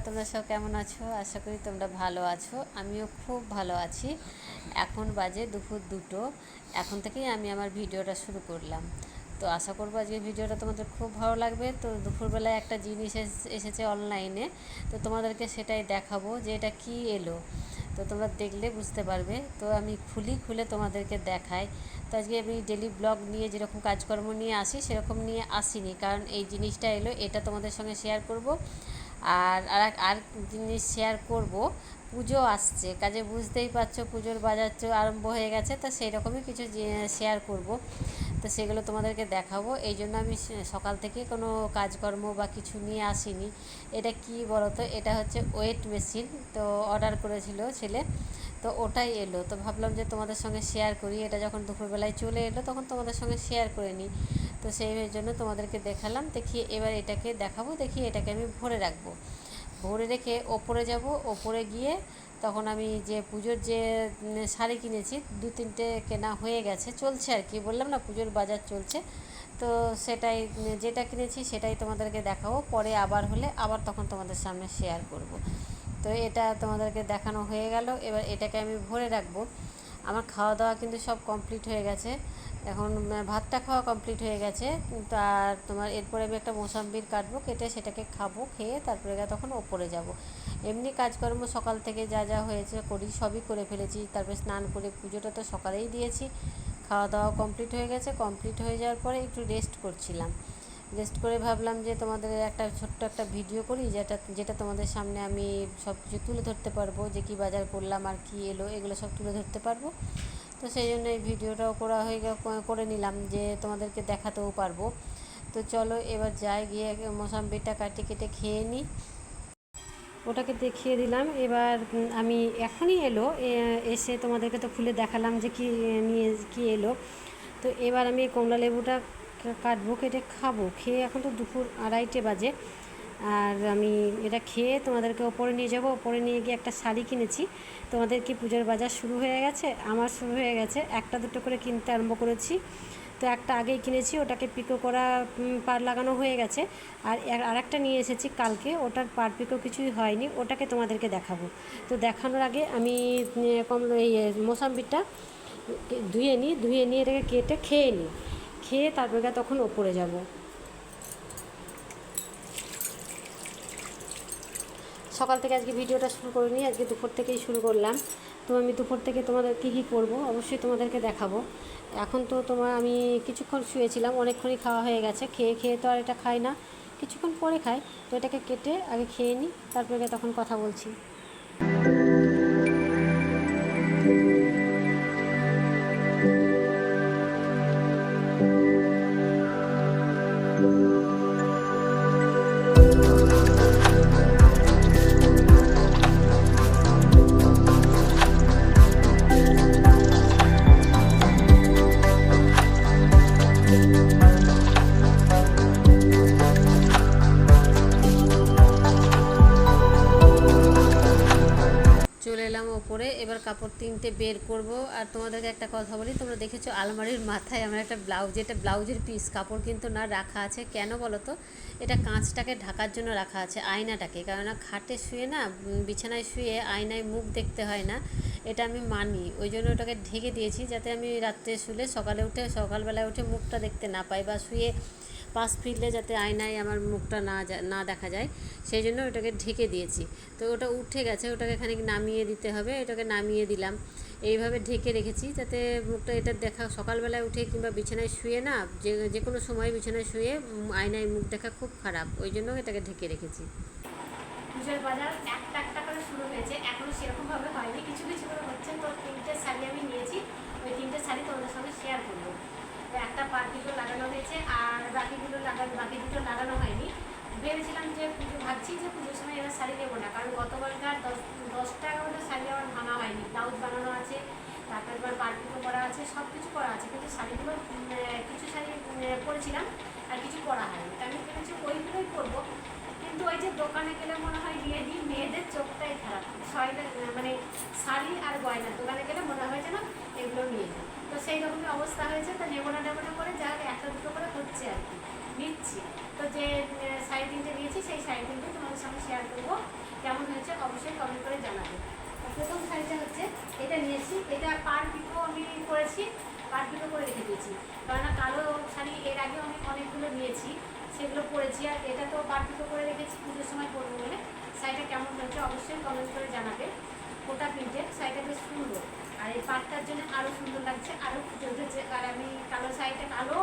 তোমরা সব কেমন আছো? আশা করি তোমরা ভালো আছো। আমিও খুব ভালো আছি। এখন বাজে দুপুর 2টো। এখন থেকেই আমি আমার ভিডিওটা শুরু করলাম। তো আশা করবো আজকে ভিডিওটা তোমাদের খুব ভালো লাগবে। তো দুপুরবেলায় একটা জিনিস এসেছে অনলাইনে, তো তোমাদেরকে সেটাই দেখাবো যে এটা কী এলো। তো তোমরা দেখলে বুঝতে পারবে। তো আমি খুলে তোমাদেরকে দেখাই। তো আজকে আমি ডেলি ব্লগ নিয়ে যেরকম কাজকর্ম নিয়ে আসি সেরকম নিয়ে আসিনি, কারণ এই জিনিসটা এলো, এটা তোমাদের সঙ্গে শেয়ার করব। আর জিনিস শেয়ার করব, পুজো আসছে, কাজে বুঝতেই পারছো পুজোর বাজার তো আরম্ভ হয়ে গেছে। তো সেই রকমই কিছু শেয়ার করব। তো সেগুলো তোমাদেরকে দেখাবো। এই জন্য আমি সকাল থেকে কোনো কাজকর্ম বা কিছু নিয়ে আসিনি। এটা কি বলো তো, এটা হচ্ছে ওয়েট মেশিন। তো অর্ডার করেছিল ছেলে, তো ওটাই এলো। তো ভাবলাম যে তোমাদের সঙ্গে শেয়ার করি। এটা যখন দুপুরবেলায় চলে এলো তখন তোমাদের সঙ্গে শেয়ার করে নিই। তো সেই জন্য তোমাদেরকে দেখালাম। দেখি এবার এটাকে দেখাবো, দেখি এটাকে আমি ভরে রাখবো। ভরে রেখে ওপরে যাব, ওপরে গিয়ে তখন আমি যে পুজোর যে শাড়ি কিনেছি 2-3টে কেনা হয়ে গেছে, চলছে আর কি, বললাম না পুজোর বাজার চলছে। তো সেটাই, যেটা কিনেছি সেটাই তোমাদেরকে দেখাবো। পরে আবার হলে আবার তখন তোমাদের সামনে শেয়ার করব। তো এটা তোমাদেরকে দেখানো হয়ে গেল। এবার এটাকে আমি ভরে রাখবো। আমার খাওয়া দাওয়া কিন্তু সব কমপ্লিট হয়ে গেছে। এখন ভাতটা খাওয়া কমপ্লিট হয়ে গেছে। আর তোমার এরপরে আমি একটা মোসাম্বির কাটবো, কেটে সেটাকে খাবো, খেয়ে তারপরে তখন ওপরে যাব। এমনি কাজকর্ম সকাল থেকে যা যা হয়েছে করি, সবই করে ফেলেছি। তারপরে স্নান করে পুজোটা তো সকালেই দিয়েছি। খাওয়া দাওয়া কমপ্লিট হয়ে গেছে। কমপ্লিট হয়ে যাওয়ার পরে একটু রেস্ট করছিলাম। রেস্ট করে ভাবলাম যে তোমাদের একটা ছোট্ট একটা ভিডিও করি, যেটা তোমাদের সামনে আমি সব কিছু তুলে ধরতে পারবো, যে কী বাজার করলাম আর কি এলো, এগুলো সব তুলে ধরতে পারবো। তো সেই জন্য এই ভিডিওটাও করে নিলাম, যে তোমাদেরকে দেখাতেও পারবো। তো চলো এবার যাই, গিয়ে মোসাম্বিটা কেটে খেয়ে নিই। ওটাকে দেখিয়ে দিলাম। এবার আমি এখনই এলো, এসে তোমাদেরকে তো খুলে দেখালাম যে কী এলো। তো এবার আমি কমলা লেবুটা কাটবো, কেটে খাবো। খেয়ে এখন তো দুপুর 2:30 বাজে। আর আমি এটা খেয়ে তোমাদেরকে ওপরে নিয়ে যাব। ওপরে নিয়ে গিয়ে একটা শাড়ি কিনেছি। তোমাদের কি পুজোর বাজার শুরু হয়ে গেছে? আমার শুরু হয়ে গেছে। একটা দুটো করে কিনতে আরম্ভ করেছি। তো একটা আগেই কিনেছি, ওটাকে পিকো করা পার লাগানো হয়ে গেছে। আর একটা নিয়ে এসেছি কালকে, ওটার পার পিকো কিছুই হয়নি, ওটাকে তোমাদেরকে দেখাবো। তো দেখানোর আগে আমি এই মোসাম্বিটা ধুয়ে নিই, এটাকে কেটে খেয়ে নিই। খেয়ে তারপরে তখন ওপরে যাব। সকাল থেকে আজকে ভিডিওটা শুরু করিনি, আজকে দুপুর থেকেই শুরু করলাম। তো আমি দুপুর থেকে তোমাদের কী করবো অবশ্যই তোমাদেরকে দেখাবো। এখন তো আমি কিছুক্ষণ শুয়েছিলাম, অনেকক্ষণই খাওয়া হয়ে গেছে। খেয়ে তো আর এটা খাই না, কিছুক্ষণ পরে খাই। তো এটাকে কেটে আগে খেয়ে নিই, তারপরে তখন কথা বলছি। চলে এলাম ওপরে। এবার কাপড় 3টে বের করব। আর তোমাদেরকে একটা কথা বলি, তোমরা দেখেছো আলমারির মাথায় আমার একটা ব্লাউজ, এটা ব্লাউজের পিস কাপড় কিন্তু না রাখা আছে। কেন বলো তো? এটা কাঁচটাকে ঢাকার জন্য রাখা আছে, আয়নাটাকে। কেননা খাটে শুয়ে না, বিছানায় শুয়ে আয়নায় মুখ দেখতে হয় না, এটা আমি মানি। ওই জন্য ওটাকে ঢেকে দিয়েছি, যাতে আমি রাত্রে শুলে সকালবেলায় উঠে মুখটা দেখতে না পাই, বা শুয়ে পাশ ফিরলে যাতে আয়নায় আমার মুখটা না দেখা যায়, সেই জন্য ওটাকে ঢেকে দিয়েছি। তো ওটা উঠে গেছে, ওটাকে খানিক নামিয়ে দিতে হবে। এটাকে নামিয়ে দিলাম, এইভাবে ঢেকে রেখেছি যাতে মুখটা এটা দেখা সকালবেলায় উঠে কিংবা বিছানায় শুয়ে না, যে কোনো সময় বিছানায় শুয়ে আয়নায় মুখ দেখা খুব খারাপ, ওই জন্য এটাকে ঢেকে রেখেছি। পুজোর বাজার একটা করে শুরু হয়েছে, এখনও সেরকমভাবে হয়নি, কিছু কিছু করে হচ্ছে। তো 3টে শাড়ি আমি নিয়েছি, ওই 3টে শাড়ি তোমাদের সঙ্গে শেয়ার করবো। একটা পার পিকো লাগানো হয়েছে, আর বাকি দুটো লাগানো হয়নি। ভেবেছিলাম যে ভাবছি যে পুজোর সময় এবার শাড়ি নেবো না, কারণ গতবারকার 10টা মধ্যে শাড়ি আমার ভাঙা হয়নি। ব্লাউজ বানানো আছে, তারপর এবার পার পিকো করা আছে, সব কিছু করা আছে, কিন্তু শাড়িগুলো কিছু শাড়ি পরেছিলাম আর কিছু পরা হয়নি। আমি ভেবেছি ওইগুলোই করবো। কিন্তু ওই যে দোকানে গেলে মনে হয় দিয়ে দিই, মেয়েদের চোখটাই খারাপ। মানে শাড়ি আর গয়নার দোকানে গেলে মনে হয় যেন এগুলো নিয়ে যাই। তো সেই রকমই অবস্থা হয়েছে। তো নেবো না করে যা একটা দুটো করে হচ্ছে আর কি, নিচ্ছি। তো যে শাড়ি 3টে নিয়েছি, সেই শাড়ি 3টে তোমাদের সঙ্গে শেয়ার করবো। কেমন হয়েছে অবশ্যই কমেন্ট করে জানাবে। প্রথম শাড়িটা হচ্ছে এটা নিয়েছি, এটা পার পিকো আমি করেছি, পার পিকো করে রেখে দিয়েছি, কারণ কালো শাড়ি এর আগে আমি অনেকগুলো নিয়েছি, সেগুলো পরেছি, আর এটা তো পার পিকো করে রেখেছি পুজোর সময় পরবো বলে। শাড়িটা কেমন হয়েছে অবশ্যই কমেন্ট করে জানাবে। কোটা প্রিন্টের শাড়িটা বেশ সুন্দর, আর এই পাটটার জন্য আরও সুন্দর লাগছে, আরও ফুটে উঠেছে। আর আমি কালো শাড়িটা, কালো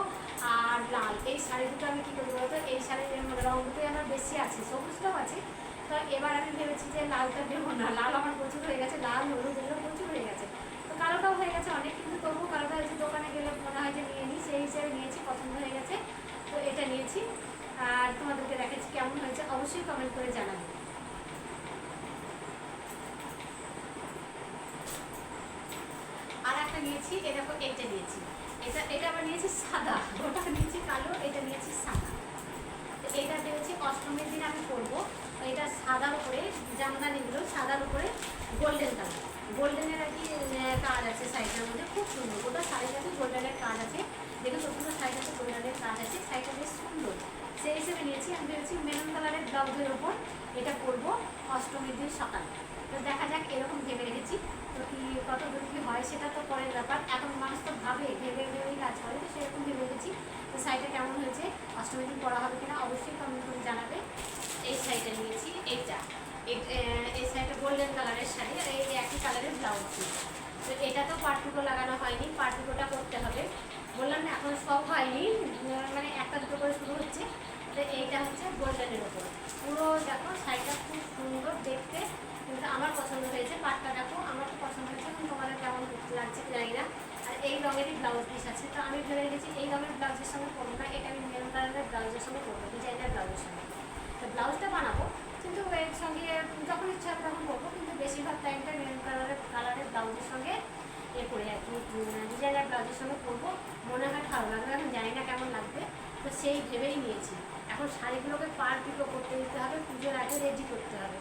আর লাল এই শাড়ি দুটো আমি কী করবো বলতো, এই শাড়ির রঙ দুটোই আমার বেশি আছে, সবুজটাও আছে। তো এবার আমি ভেবেছি যে লালটা দেবো না, লাল আমার প্রচুর হয়ে গেছে, লাল হলুদ এগুলো প্রচুর হয়ে গেছে। তো কালোটাও হয়ে গেছে অনেক, কিন্তু তবুও কালোটা হয়েছে দোকানে গেলে মনে হয় যে নিয়ে নিই, সেই হিসেবে নিয়েছি, পছন্দ হয়ে গেছে, তো এটা নিয়েছি। আর তোমাদেরকে দেখাচ্ছি কেমন হয়েছে অবশ্যই কমেন্ট করে জানাবে। আর একটা নিয়েছি, এরকম এইটা নিয়েছি, এটা আবার নিয়েছি সাদা, ওটা নিয়েছি কালো, এটা নিয়েছি সাদা। তো এটা ভেবেছি অষ্টমীর দিন আমি করবো। এটা সাদার উপরে জামদানিগুলো, সাদার উপরে গোল্ডেন কালার, গোল্ডেনের আর কি কাজ আছে শাড়িটার মধ্যে, খুব সুন্দর। ওটা শাড়িটাতে গোল্ডেনের কাজ আছে, দেখুন ওগুলো শাড়িটাতে গোল্ডেনের কাজ আছে, শাড়িটা বেশ সুন্দর, সেই হিসেবে নিয়েছি। আমি ভেবেছি মেরুন কালারের ব্লাউজের ওপর এটা করবো অষ্টমীর দিন সকালে। তো দেখা যাক, এরকম ভেবে রেখেছি। তো কি কত দূর কী হয় সেটা তো পরের ব্যাপার, এখন মানুষ তো ভাবে ভেবে ভেবেই কাজ করে, তো সেরকম ভেবে রেখেছি। তো শাড়িটা কেমন হয়েছে অষ্টমীর দিন পরা হবে কিনা অবশ্যই কমেন্ট করে জানাবে। এই শাড়িটা নিয়েছি, এইটা এই শাড়িটা গোল্ডেন কালারের শাড়ি, আর এই একই কালারের ব্লাউজ পিস। তো এটা তো পাটটুকো লাগানো হয়নি, পাটটুকোটা করতে হবে, বললাম না এখন সব হয়নি, মানে একটা দুটো করে শুরু হচ্ছে। তো এইটা হচ্ছে গোল্ডেনের ওপর পুরো, দেখো শাড়িটা খুব সুন্দর দেখতে, কিন্তু আমার পছন্দ হয়েছে। পাটটা দেখো আমার খুব পছন্দ হয়েছে, কিন্তু তোমাদের কেমন লাগছে জানি না। আর এই রঙেরই ব্লাউজ পিস আছে, তো আমি ভেবে রেখেছি এই রঙের ব্লাউজের সঙ্গে করবো না, এটা আমি মেরুন কালারের ব্লাউজের সঙ্গে করবো, ডিজাইনার ব্লাউজের সঙ্গে। তো ব্লাউজটা বানাবো, কিন্তু এর সঙ্গে যখন ইচ্ছা হবে তখন করবো, কিন্তু বেশিরভাগ টাইমটা মেরুন কালারের ব্লাউজের সঙ্গে এ করে আর কি ডিজাইনার ব্লাউজের সঙ্গে করবো, মনে হয় ভালো লাগবে, এখন জানি না কেমন লাগবে। তো সেই ভেবেই নিয়েছি। এখন শাড়িগুলোকে পার পিকো করতে দিতে হবে, পুজোর আগে রেডি করতে হবে,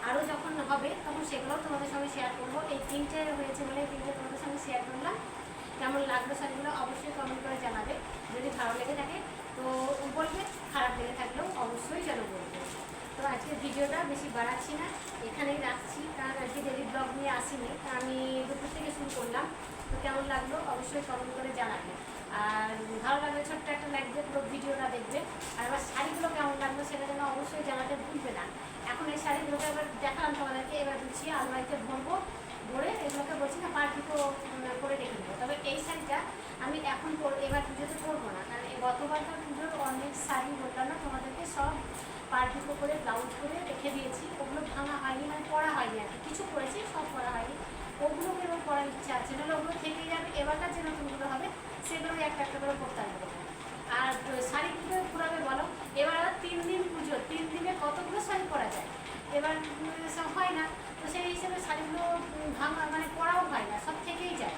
আরও যখন হবে তখন সেগুলোও তোমাদের সঙ্গে শেয়ার করবো। এই তিনটে হয়েছে বলে এই তিনটে তোমাদের সঙ্গে শেয়ার করলাম। কেমন লাগলো শাড়িগুলো অবশ্যই কমেন্ট করে জানাবে, যদি ভালো লেগে থাকে তো বলবে, খারাপ লেগে থাকলেও অবশ্যই যেন বলবে। তো আজকে ভিডিওটা বেশি বাড়াচ্ছি না, এখানেই রাখছি, কারণ আজকে ডেলি ব্লগ নিয়ে আসিনি, আমি দুপুর থেকে শুরু করলাম। তো কেমন লাগলো অবশ্যই কমেন্ট করে জানাবে, আর ভালো লাগলে ছোট্ট একটা লাইক দিয়ে পুরো ভিডিওটা দেখবে। আর এবার শাড়িগুলো কেমন লাগলো সেটা যেন অবশ্যই জানাতে ভুলবে না। এখন এই শাড়িগুলোকে এবার দেখালাম তোমাদেরকে, এবার গুছিয়ে আলমারিতে ভরবো, ভরে এগুলোকে বলছি না পার পিকো করে রেখে দেবো। তবে এই শাড়িটা আমি এখন এবার পুজোতে করবো না, কারণ গতবার তো পুজোর অনেক শাড়ি বললাম না তোমাদেরকে, সব পার পিকো করে ব্লাউজ করে রেখে দিয়েছি, ওগুলো ভাঙা হয়নি, মানে পরা হয়নি আর কি, কিছু করেছি সব পরা হয়নি, ওগুলোকে এবার পরার ইচ্ছা আছে, নাহলে ওগুলো থেকেই যাবে। এবারকার যে নতুনগুলো হবে সেগুলোই একটা একটা করে করতে হবে। আর শাড়ি কী করে পুরাবে বলো, এবার 3 দিন পুজো, 3 দিনে কতগুলো শাড়ি পরা যায়, এবার সব হয় না। তো সেই হিসেবে শাড়িগুলো ভাঙা মানে পরাও হয় না, সব থেকেই যায়।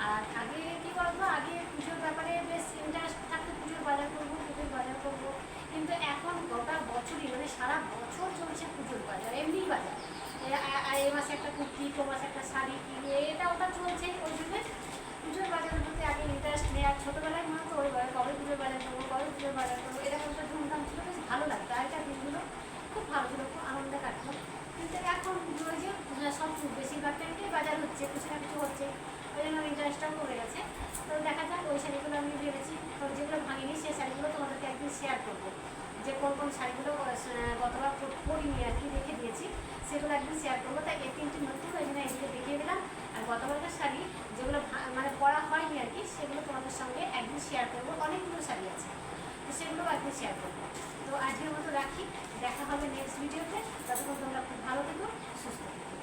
আর আগে কী বলতো, আগে পুজোর ব্যাপারে বেশ ইন্টারেস্ট থাকতো, পুজোর বাজার করবো, পুজোর বাজার করবো, কিন্তু এখন গোটা বছরই মানে সারা বছর চলছে পুজোর বাজার, এমনি বাজার, এই মাসে একটা কুর্তি, ও মাসে একটা শাড়ি, এটা ওটা চলছে। ওই জন্য পুজোর বাজারের প্রতি আগে ইন্টারেস্ট নেই। আর ছোটোবেলায় মনে হতো ওই কবে পুজোর বাজার করবো, কবে পুজোর বাজার করবো, এরকম একটা ধুমধাম ছিল, বেশ ভালো লাগতো, আগেকার দিনগুলো খুব ভালো ছিল, খুব আনন্দে কাটতো। কিন্তু এখন ওই যে সব বেশিরভাগ টাইমটাই বাজার হচ্ছে, কিছু না কিছু হচ্ছে, ওই জন্য ইন্টারেস্টটাও কমে গেছে। তো দেখা যাক, ওই শাড়িগুলো আমি ভেবেছি, যেগুলো ভাঙিনি সেই শাড়িগুলো তোমাদেরকে একদিন শেয়ার করবো, যে কোন কোন শাড়িগুলো গতবার পরিনি আর কি রেখে দিয়েছি, সেগুলো একদিন শেয়ার করবো। তাই এই তিনটি নতুন ওই জন্য এদিকে দেখিয়ে দিলাম। আর গতবারকার শাড়ি যেগুলো মানে পরা হয়নি আর কি, সেগুলো তোমাদের সঙ্গে একদিন শেয়ার করবো, অনেকগুলো শাড়ি আছে, তো সেগুলোও একদিন শেয়ার করবো। তো আজকের মতো রাখি, দেখা হবে নেক্সট ভিডিওতে, ততক্ষণ তোমরা খুব ভালো থেকো, সুস্থ থেকো।